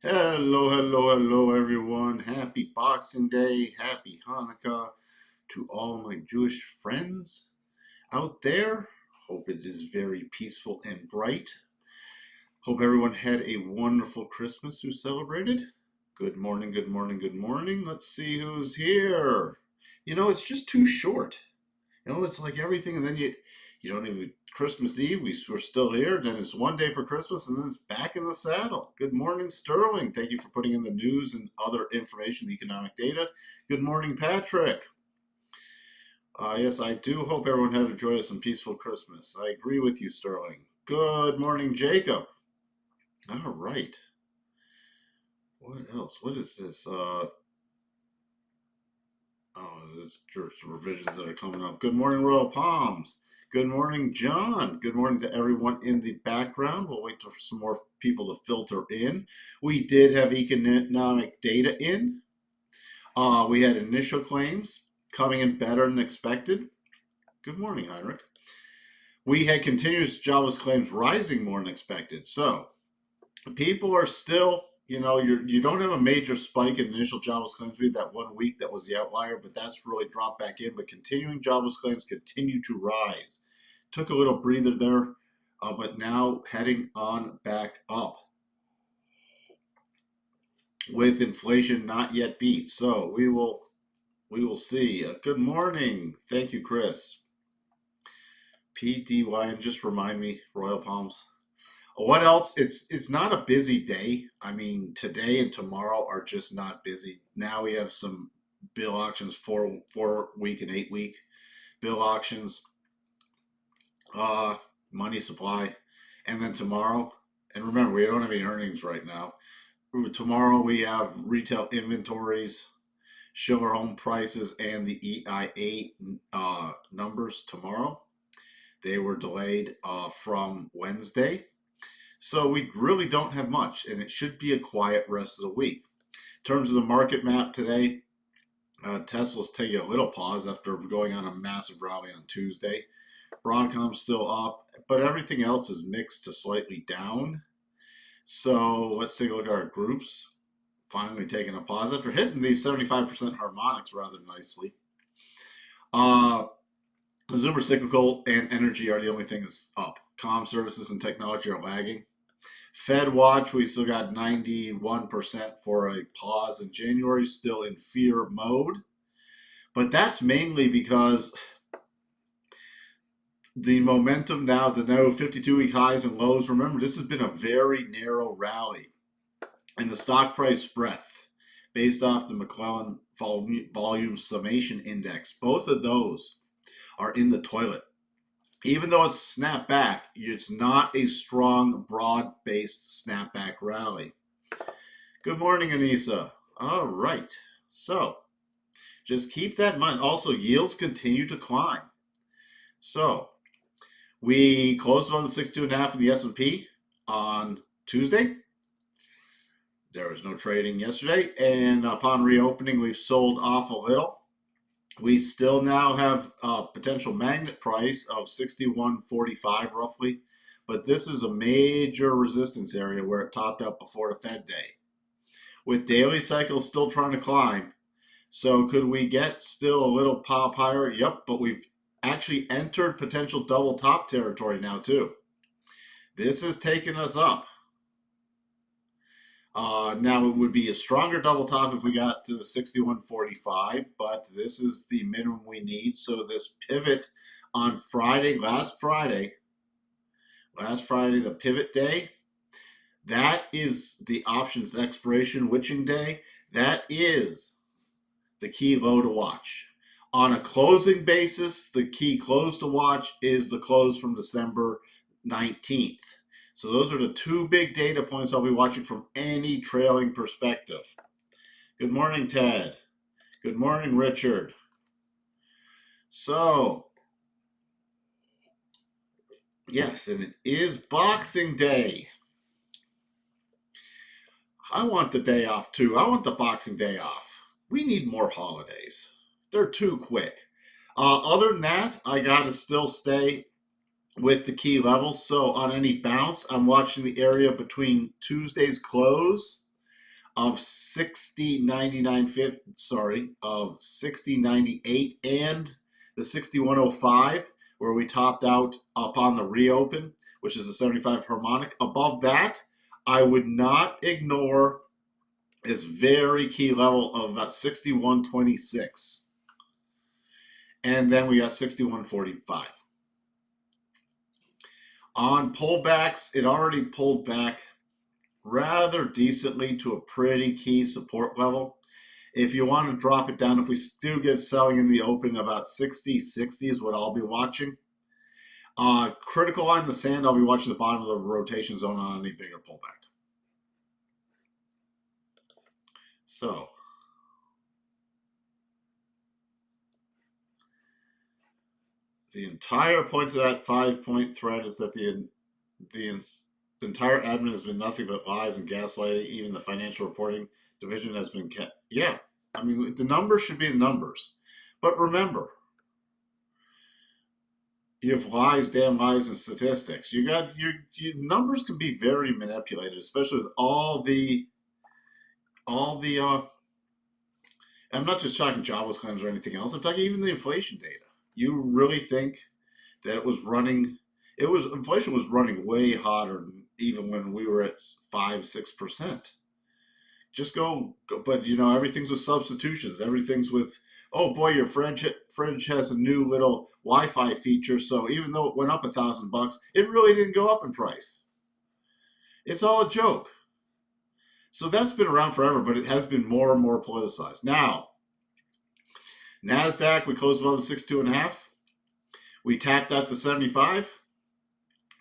Hello, hello, hello, everyone. Happy Boxing Day. Happy Hanukkah to all my Jewish friends out there. Hope it is very peaceful and bright. Hope everyone had a wonderful Christmas who celebrated. Good morning, good morning, good morning. Let's see who's here. It's just too short. It's like everything, and then you don't even Christmas Eve. We're still here. Then it's one day for Christmas, and then it's back in the saddle. Good morning, Sterling. Thank you for putting in the news and other information, economic data. Good morning, Patrick. Yes, I do hope everyone had a joyous and peaceful Christmas. I agree with you, Sterling. Good morning, Jacob. All right. What else? What is this? Oh, there's church revisions that are coming up. Good morning, Royal Palms. Good morning, John. Good morning to everyone in the background. We'll wait for some more people to filter in. We did have economic data in. We had initial claims coming in better than expected. Good morning, Heinrich. We had continuous jobless claims rising more than expected. So people are still, you don't have a major spike in initial jobless claims. We had that 1 week that was the outlier, but that's really dropped back in. But continuing jobless claims continue to rise. Took a little breather there, but now heading on back up with inflation not yet beat. So we will see. Good morning. Thank you, Chris. PDY, and just remind me, Royal Palms. What else? It's not a busy day. I mean, today and tomorrow are just not busy. Now we have some bill auctions, four week and 8 week bill auctions, uh, money supply, and then tomorrow. And remember, we don't have any earnings right now. Tomorrow we have retail inventories, sugar home prices, and the EIA numbers tomorrow. They were delayed from Wednesday. So we really don't have much, and it should be a quiet rest of the week. In terms of the market map today, Tesla's taking a little pause after going on a massive rally on Tuesday. Broadcom's still up, but everything else is mixed to slightly down. So let's take a look at our groups. Finally taking a pause after hitting these 75% harmonics rather nicely. Consumer cyclical and energy are the only things up. Comm services and technology are lagging. Fed watch, we still got 91% for a pause in January, still in fear mode. But that's mainly because the momentum now, the no 52-week highs and lows, remember, this has been a very narrow rally. And the stock price breadth, based off the McClellan volume summation index, both of those are in the toilet. Even though it's snapped back, it's not a strong, broad-based snapback rally. Good morning, Anissa. All right. So just keep that in mind. Also, yields continue to climb. So we closed above the 62.5 in the S&P on Tuesday. There was no trading yesterday. And upon reopening, we've sold off a little. We still now have a potential magnet price of 61.45 roughly, but this is a major resistance area where it topped out before the Fed day. With daily cycles still trying to climb, so could we get still a little pop higher? Yep, but we've actually entered potential double top territory now too. This has taken us up. Now it would be a stronger double top if we got to the 61.45, but this is the minimum we need. So this pivot on Friday, last Friday, the pivot day, that is the options expiration witching day. That is the key low to watch. On a closing basis, the key close to watch is the close from December 19th. So those are the two big data points I'll be watching from any trailing perspective. Good morning, Ted. Good morning, Richard. So, yes, and it is Boxing Day. I want the day off too. I want the Boxing Day off. We need more holidays. They're too quick. Other than that, I got to still stay with the key levels. So on any bounce, I'm watching the area between Tuesday's close of 60.99, sorry, of 60.98 and the 61.05, where we topped out upon the reopen, which is a 75 harmonic. Above that, I would not ignore this very key level of about 61.26. And then we got 61.45. On pullbacks, it already pulled back rather decently to a pretty key support level. If you want to drop it down, if we still get selling in the open, about 60.60 is what I'll be watching. Critical line in the sand, I'll be watching the bottom of the rotation zone on any bigger pullback. So, the entire point of that 5-point thread is that the entire admin has been nothing but lies and gaslighting. Even the financial reporting division has been kept. Yeah, I mean, the numbers should be the numbers. But remember, you have lies, damn lies, and statistics. You got your numbers can be very manipulated, especially with all the I'm not just talking jobless claims or anything else. I'm talking even the inflation data. You really think that it was running? Inflation was running way hotter even when we were at 5-6%. Just go, but everything's with substitutions. Everything's with, oh boy, your fridge has a new little Wi-Fi feature. So even though it went up $1,000, it really didn't go up in price. It's all a joke. So that's been around forever, but it has been more and more politicized. Now, NASDAQ, we closed above the 62.5. We tapped at the 75.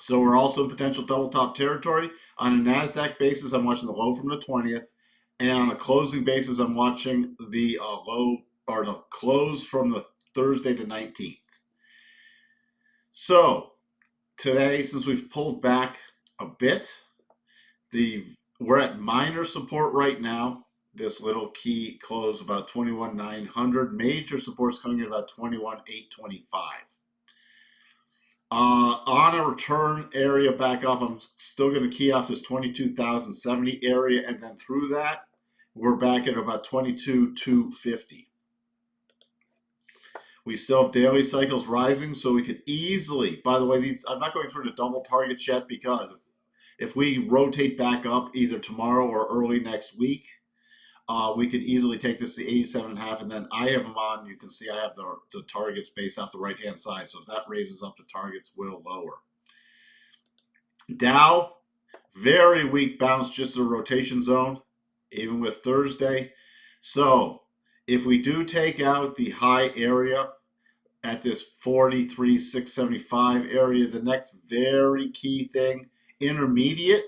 So we're also in potential double top territory. On a NASDAQ basis, I'm watching the low from the 20th. And on a closing basis, I'm watching the low or the close from the Thursday to 19th. So today, since we've pulled back a bit, we're at minor support right now. This little key close about 21,900. Major support's coming in about 21,825. On a return area back up, I'm still going to key off this 22,070 area, and then through that, we're back at about 22,250. We still have daily cycles rising, so we could easily, by the way, I'm not going through the double targets yet, because if we rotate back up either tomorrow or early next week, we could easily take this to 87.5, and then I have them on. You can see I have the targets based off the right-hand side. So if that raises up, the targets will lower. Dow, very weak bounce, just a rotation zone, even with Thursday. So if we do take out the high area at this 43,675 area, the next very key thing, intermediate,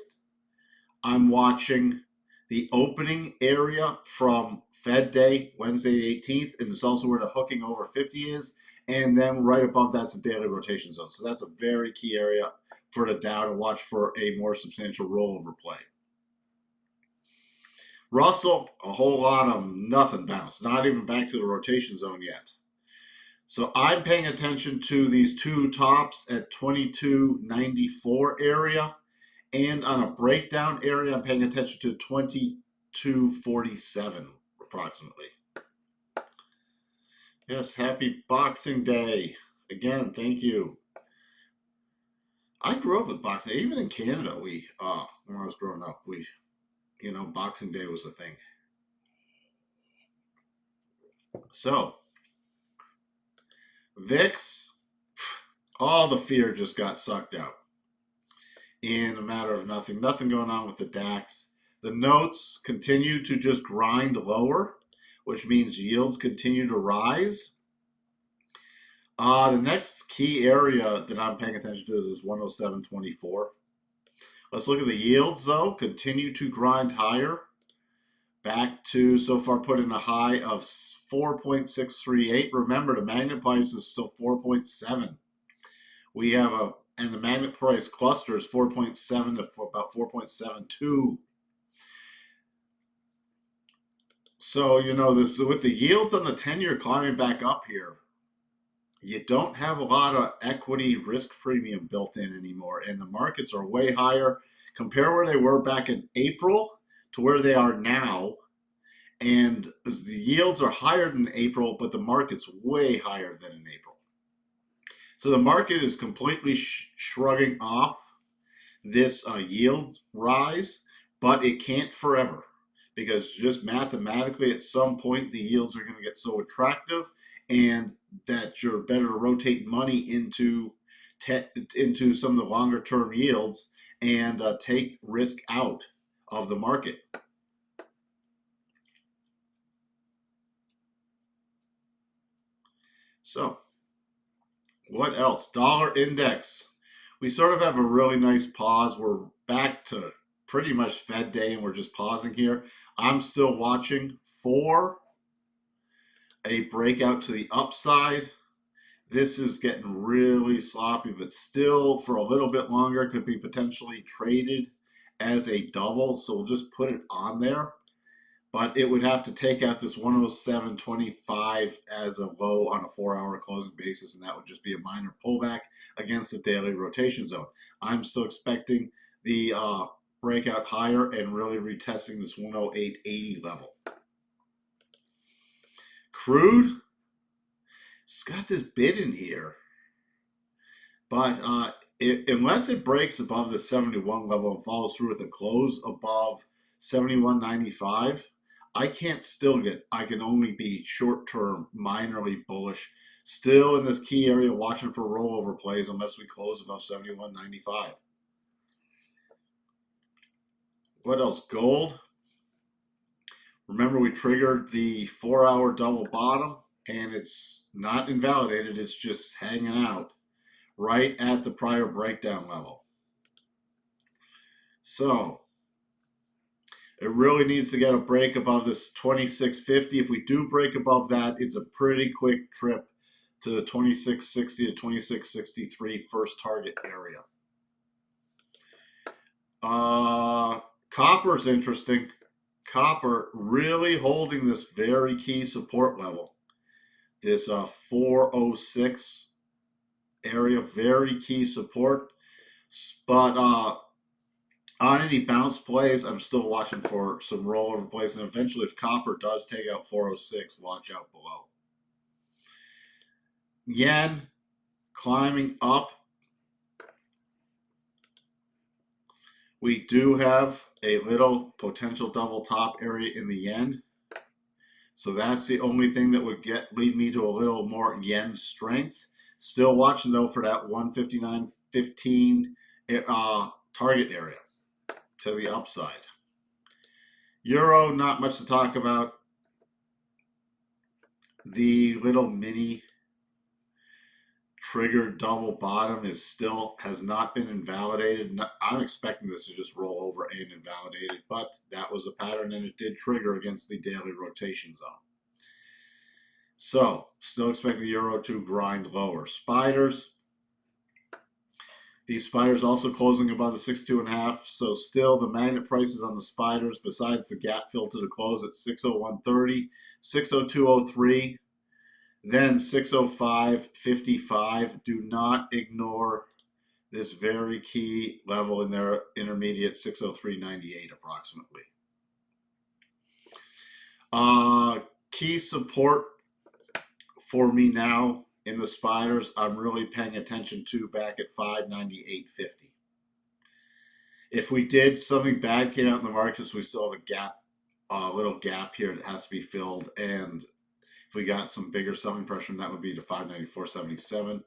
I'm watching the opening area from Fed Day, Wednesday 18th, and it's also where the hooking over 50 is. And then right above that's the daily rotation zone. So that's a very key area for the Dow to watch for a more substantial rollover play. Russell, a whole lot of nothing bounced, not even back to the rotation zone yet. So I'm paying attention to these two tops at 2294 area. And on a breakdown area, I'm paying attention to 2247 approximately. Yes, happy Boxing Day. Again, thank you. I grew up with boxing. Even in Canada, when I was growing up, Boxing Day was a thing. So, VIX, all the fear just got sucked out in a matter of nothing. Nothing going on with the DAX. The notes continue to just grind lower, which means yields continue to rise. The next key area that I'm paying attention to is 107.24. Let's look at the yields, though. Continue to grind higher. Back to, so far, put in a high of 4.638. Remember, the magnet price is still 4.7. We have and the magnet price cluster is 4.7 to about 4.72. So, with the yields on the 10-year climbing back up here, you don't have a lot of equity risk premium built in anymore, and the markets are way higher. Compare where they were back in April to where they are now. And the yields are higher than April, but the market's way higher than in April. So the market is completely shrugging off this yield rise, but it can't forever, because just mathematically at some point the yields are going to get so attractive and that you're better to rotate money into some of the longer term yields and take risk out of the market. So what else? Dollar index. We sort of have a really nice pause. We're back to pretty much Fed day and we're just pausing here. I'm still watching for a breakout to the upside. This is getting really sloppy, but still for a little bit longer could be potentially traded as a double. So we'll just put it on there. But it would have to take out this 107.25 as a low on a 4-hour closing basis, and that would just be a minor pullback against the daily rotation zone. I'm still expecting the breakout higher and really retesting this 108.80 level. Crude, it's got this bid in here, but unless it breaks above the 71 level and follows through with a close above 71.95, I can only be short-term, minorly bullish, still in this key area, watching for rollover plays unless we close above 71.95. What else? Gold. Remember, we triggered the 4-hour double bottom, and it's not invalidated. It's just hanging out right at the prior breakdown level. So it really needs to get a break above this 26.50. If we do break above that, it's a pretty quick trip to the 26.60 to 26.63 first target area. Copper is interesting. Copper really holding this very key support level. This 406 area, very key support. But on any bounce plays, I'm still watching for some rollover plays. And eventually, if copper does take out 406, watch out below. Yen climbing up. We do have a little potential double top area in the yen. So that's the only thing that would lead me to a little more yen strength. Still watching, though, for that 159.15 target area to the upside. Euro, not much to talk about. The little mini triggered double bottom has not been invalidated. I'm expecting this to just roll over and invalidate it, but that was a pattern and it did trigger against the daily rotation zone. So still expecting the euro to grind lower. Spiders. These spiders also closing above the 62.5. So still the magnet prices on the spiders, besides the gap fill to the close at 601.30, 602.03. Then 605.55. Do not ignore this very key level in their intermediate 603.98 approximately. Key support for me now in the spiders, I'm really paying attention to back at 598.50. If we did something bad came out in the markets, we still have a gap, a little gap here that has to be filled, and if we got some bigger selling pressure, that would be to 594.77.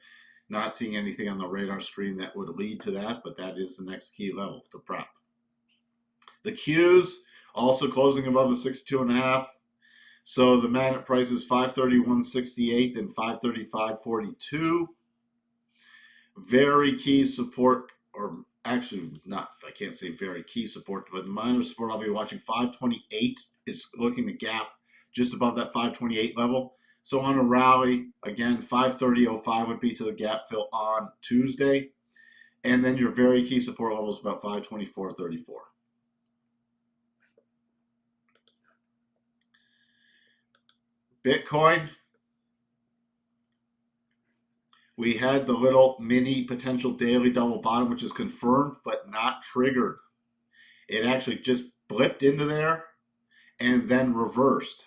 Not seeing anything on the radar screen that would lead to that, but that is the next key level to prep. The Qs also closing above the 62.5. So the magnet price is 531.68 and 535.42. Very key support, or actually not, I can't say very key support, but minor support I'll be watching. 528 is looking the gap just above that 528 level. So on a rally, again, 530.05 would be to the gap fill on Tuesday. And then your very key support level is about 524.34. Bitcoin, we had the little mini potential daily double bottom, which is confirmed but not triggered. It actually just blipped into there and then reversed.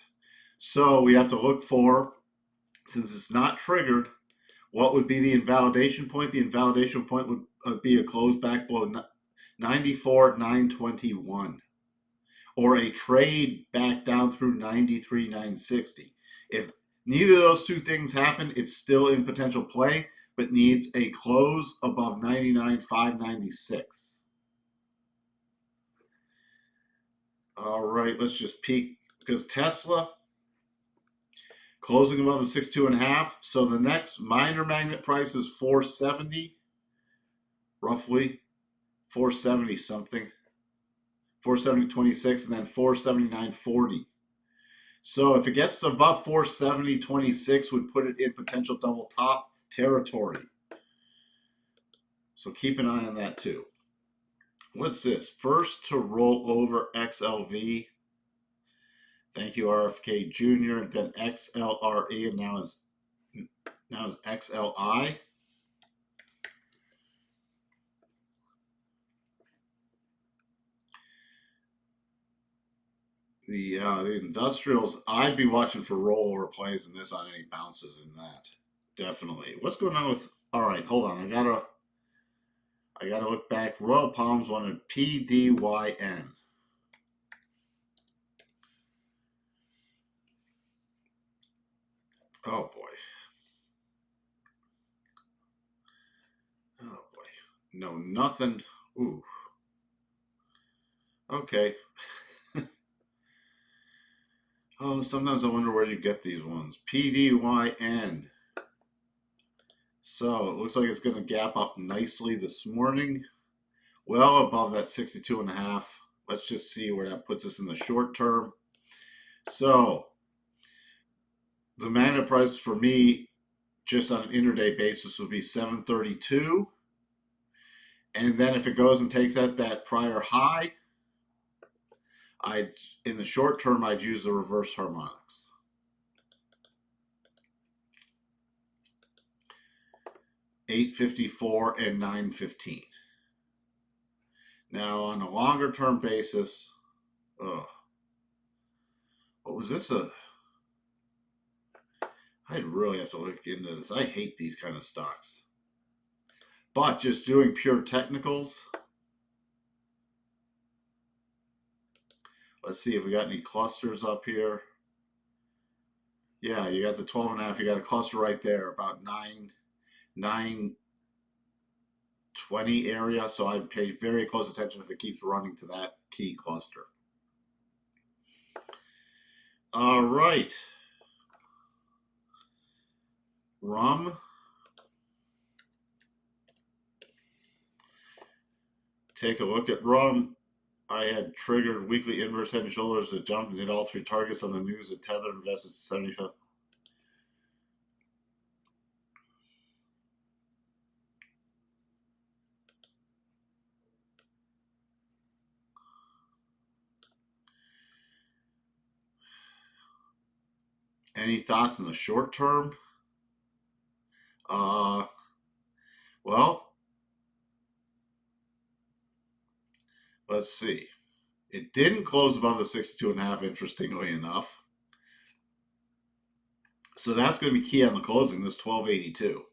So we have to look for, since it's not triggered, what would be the invalidation point? The invalidation point would be a close back below 94,921 or a trade back down through 93,960. If neither of those two things happen, it's still in potential play, but needs a close above 99,596. All right, let's just peek because Tesla closing above the 62.5. So the next minor magnet price is 470, roughly 470 something, 470.26, and then 479.40. So if it gets to above 470.26, would put it in potential double top territory. So keep an eye on that too. What's this? First to roll over XLV. Thank you, RFK Jr. Then XLRE, and now is XLI. The industrials, I'd be watching for rollover plays in this on any bounces in that. Definitely. What's going on with? All right, hold on. I gotta look back. Royal Palms wanted PDYN. Oh boy. Oh boy. No, nothing. Ooh. Okay. Oh, sometimes I wonder where you get these ones. PDYN. So it looks like it's going to gap up nicely this morning. Well above that 62.5. Let's just see where that puts us in the short term. So the magnet price for me, just on an intraday basis, would be 732. And then if it goes and takes out that prior high, in the short term, I'd use the reverse harmonics. $8.54 and $9.15. Now on a longer term basis, what was this? I'd really have to look into this. I hate these kind of stocks. But just doing pure technicals. Let's see if we got any clusters up here. Yeah, you got the 12.5. You got a cluster right there, about 920 area. So I'd pay very close attention if it keeps running to that key cluster. All right. Rum. Take a look at rum. I had triggered weekly inverse head and shoulders that jumped and hit all three targets on the news that Tether invested 75. Any thoughts in the short term? Well, let's see. It didn't close above the 62.5, interestingly enough. So that's going to be key on the closing, this 1282.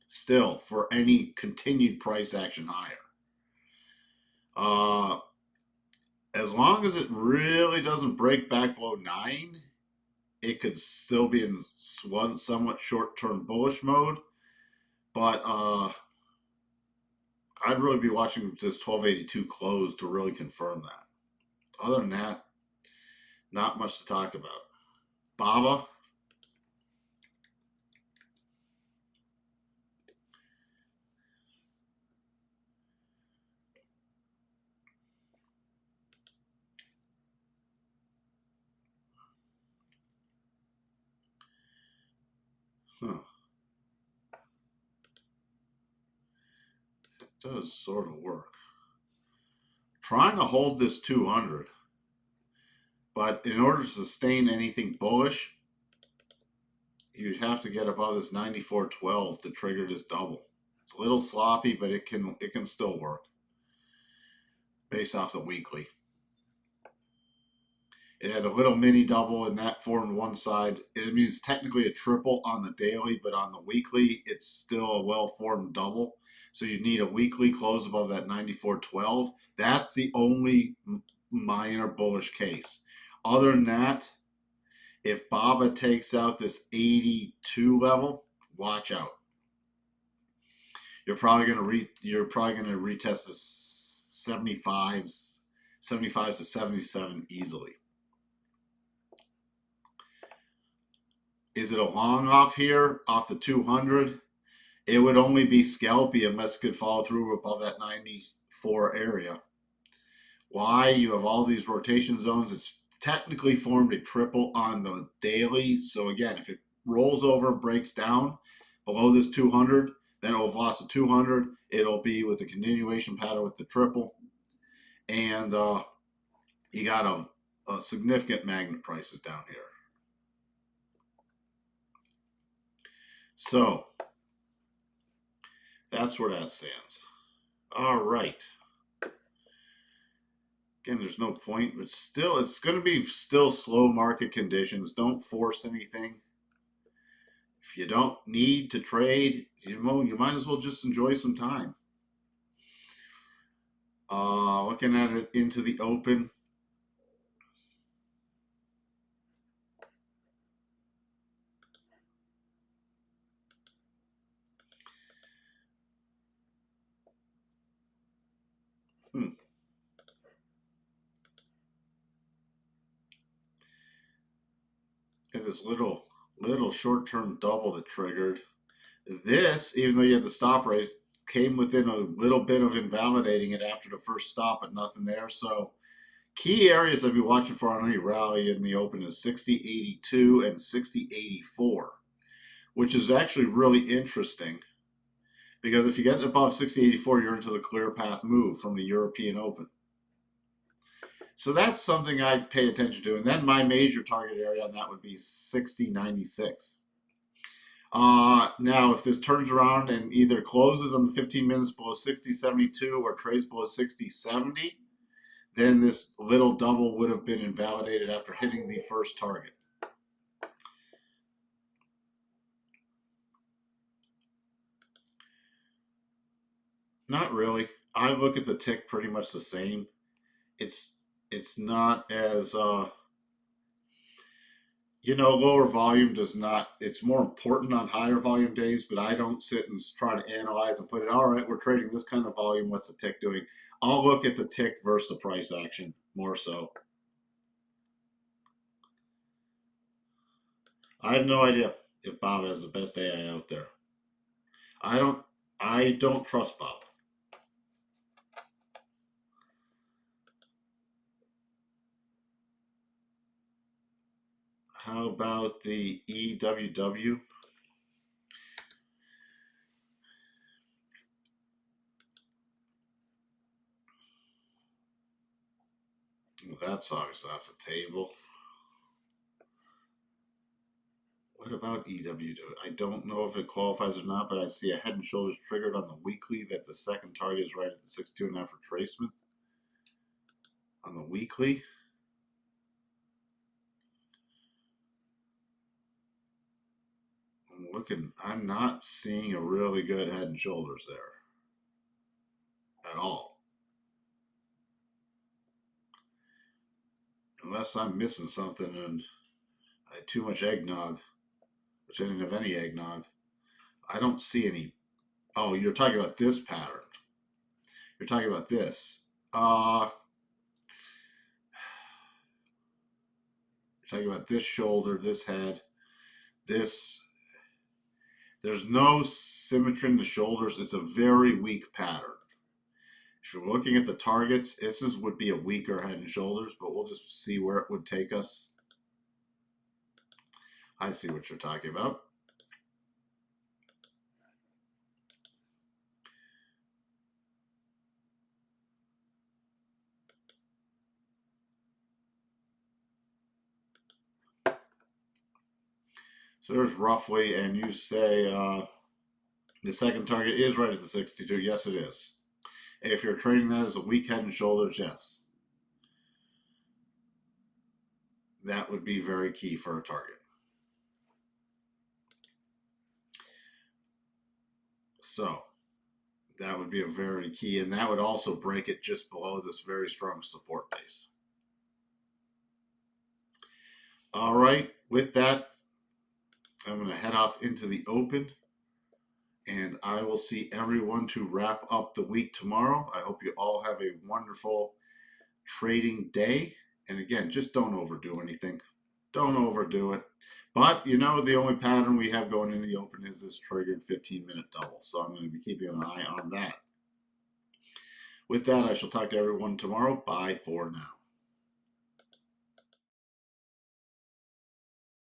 Still, for any continued price action higher. As long as it really doesn't break back below 9, it could still be in somewhat short-term bullish mode. But I'd really be watching this 1282 close to really confirm that. Other than that, not much to talk about. Baba. Huh. It does sort of work. Trying to hold this 200. But in order to sustain anything bullish, you'd have to get above this 94.12 to trigger this double. It's a little sloppy, but it can still work based off the weekly. It had a little mini double, and that formed one side. I mean, it's technically a triple on the daily, but on the weekly, it's still a well-formed double. So you need a weekly close above that 94.12. That's the only minor bullish case. Other than that, if Baba takes out this 82 level, watch out. You're probably gonna retest the 75 to 77 easily. Is it a long off here, off the 200? It would only be scalpy unless it could follow through above that 94 area. Why? You have all these rotation zones. It's technically formed a triple on the daily. So again, if it rolls over and breaks down below this 200, then it will have lost the 200. It'll be with the continuation pattern with the triple. And you got a significant magnet prices down here. So that's where that stands. All right. Again, there's no point, but still, it's going to be still slow market conditions. Don't force anything. If you don't need to trade, you might as well just enjoy some time. Looking at it into the open. And this little short-term double that triggered. This, even though you had the stop rate, came within a little bit of invalidating it after the first stop, but nothing there. So key areas I'd be watching for on any rally in the open is 60.82 and 60.84, which is actually really interesting because if you get above 60.84, you're into the clear path move from the European Open. So that's something I'd pay attention to. And then my major target area on that would be 60.96. Now, if this turns around and either closes on the 15 minutes below 60.72 or trades below 60.70, then this little double would have been invalidated after hitting the first target. Not really. I look at the tick pretty much the same. It's not as lower volume does not. It's more important on higher volume days, but I don't sit and try to analyze and put it. All right, we're trading this kind of volume. What's the tick doing? I'll look at the tick versus the price action more so. I have no idea if Bob has the best AI out there. I don't trust Bob. How about the EWW? Well, that's obviously off the table. What about EWW? I don't know if it qualifies or not, but I see a head and shoulders triggered on the weekly that the second target is right at the 62.5 retracement. On the weekly. I'm not seeing a really good head and shoulders there at all. Unless I'm missing something and I had too much eggnog, which I didn't have any eggnog. I don't see any. Oh, you're talking about this pattern. You're talking about this. You're talking about this shoulder, this head, this. There's no symmetry in the shoulders. It's a very weak pattern. If you're looking at the targets, this would be a weaker head and shoulders, but we'll just see where it would take us. I see what you're talking about. So there's roughly, and you say the second target is right at the 62. Yes, it is. If you're trading that as a weak head and shoulders, yes. that would be very key for a target. So that would be a very key, and that would also break it just below this very strong support base. All right, with that, I'm going to head off into the open, and I will see everyone to wrap up the week tomorrow. I hope you all have a wonderful trading day. And again, just don't overdo anything. Don't overdo it. But you know, the only pattern we have going in the open is this triggered 15-minute double. So I'm going to be keeping an eye on that. With that, I shall talk to everyone tomorrow. Bye for now.